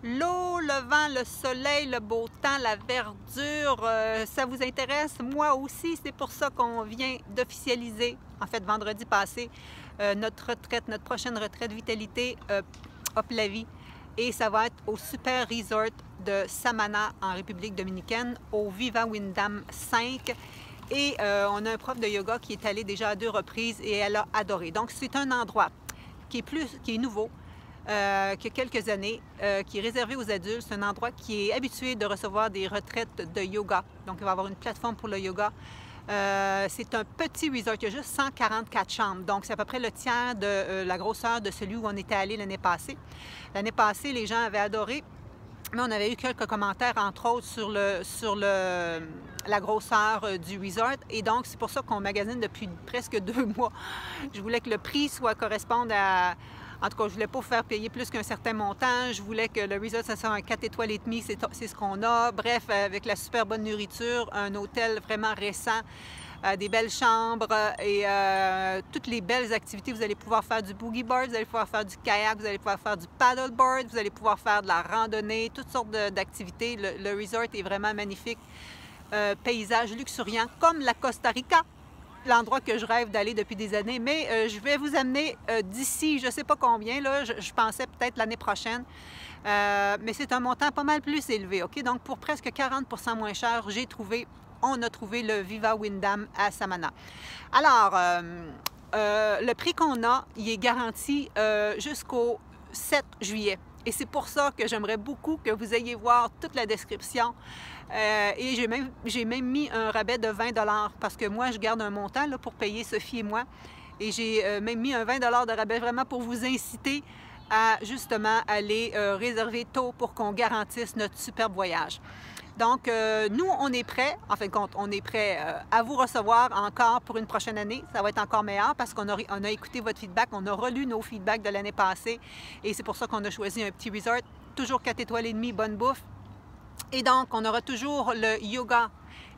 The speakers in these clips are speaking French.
L'eau, le vent, le soleil, le beau temps, la verdure, ça vous intéresse? Moi aussi, c'est pour ça qu'on vient d'officialiser, en fait vendredi passé, notre retraite, notre prochaine retraite Vitalité Hop la vie. Et ça va être au Super Resort de Samana en République dominicaine, au Viva Windham 5. Et on a un prof de yoga qui est allé déjà à 2 reprises et elle a adoré. Donc c'est un endroit qui est nouveau, qui a quelques années, qui est réservé aux adultes. C'est un endroit qui est habitué de recevoir des retraites de yoga. Donc, il va y avoir une plateforme pour le yoga. C'est un petit resort, il y a juste 144 chambres. Donc, c'est à peu près le tiers de la grosseur de celui où on était allé l'année passée. L'année passée, les gens avaient adoré, mais on avait eu quelques commentaires, entre autres, sur la grosseur du resort. Et donc, c'est pour ça qu'on magasine depuis presque 2 mois. Je voulais que le prix corresponde à... En tout cas, je ne voulais pas vous faire payer plus qu'un certain montant. Je voulais que le resort, ça soit un 4 étoiles et demi, c'est ce qu'on a. Bref, avec la super bonne nourriture, un hôtel vraiment récent, des belles chambres et toutes les belles activités. Vous allez pouvoir faire du boogie board, vous allez pouvoir faire du kayak, vous allez pouvoir faire du paddleboard, vous allez pouvoir faire de la randonnée, toutes sortes d'activités. Le resort est vraiment magnifique. Paysage luxuriant, comme la Costa Rica, l'endroit que je rêve d'aller depuis des années, mais je vais vous amener d'ici, je ne sais pas combien, là, je pensais peut-être l'année prochaine, mais c'est un montant pas mal plus élevé, OK? Donc, pour presque 40% moins cher, on a trouvé le Viva Windham à Samana. Alors, le prix qu'on a, il est garanti jusqu'au 7 juillet. Et c'est pour ça que j'aimerais beaucoup que vous ayez voir toute la description. Et j'ai même mis un rabais de 20 $ parce que moi, je garde un montant là, pour payer Sophie et moi. Et j'ai même mis un 20 $ de rabais vraiment pour vous inciter à justement aller réserver tôt pour qu'on garantisse notre superbe voyage. Donc, nous, on est prêts, en fin de compte, on est prêts à vous recevoir encore pour une prochaine année. Ça va être encore meilleur parce qu'on a écouté votre feedback, on a relu nos feedbacks de l'année passée et c'est pour ça qu'on a choisi un petit resort, toujours 4 étoiles et demie, bonne bouffe. Et donc, on aura toujours le yoga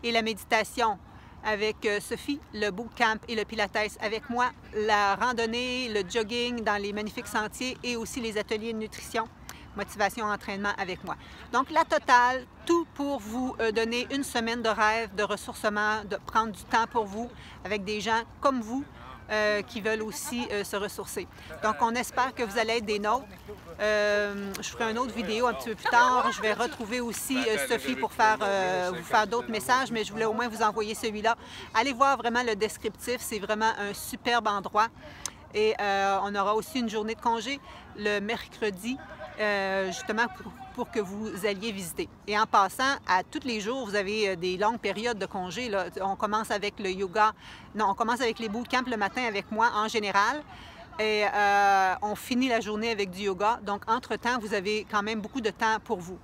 et la méditation avec Sophie, le bootcamp et le pilates avec moi, la randonnée, le jogging dans les magnifiques sentiers et aussi les ateliers de nutrition, motivation, entraînement avec moi. Donc, la totale, tout pour vous donner une semaine de rêve, de ressourcement, de prendre du temps pour vous avec des gens comme vous qui veulent aussi se ressourcer. Donc, on espère que vous allez être des nôtres. Je ferai une autre vidéo un petit peu plus tard. Je vais retrouver aussi Sophie pour vous faire d'autres messages, mais je voulais au moins vous envoyer celui-là. Allez voir vraiment le descriptif. C'est vraiment un superbe endroit. Et on aura aussi une journée de congé le mercredi, justement pour que vous alliez visiter. Et en passant, à tous les jours, vous avez des longues périodes de congé. Là. On commence avec le yoga, non, on commence avec les bootcamps le matin avec moi en général. Et on finit la journée avec du yoga. Donc, entre-temps, vous avez quand même beaucoup de temps pour vous.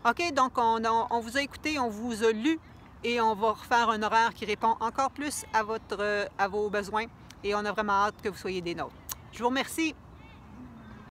OK, donc on vous a écouté, on vous a lu et on va refaire un horaire qui répond encore plus à vos besoins. Et on a vraiment hâte que vous soyez des nôtres. Je vous remercie.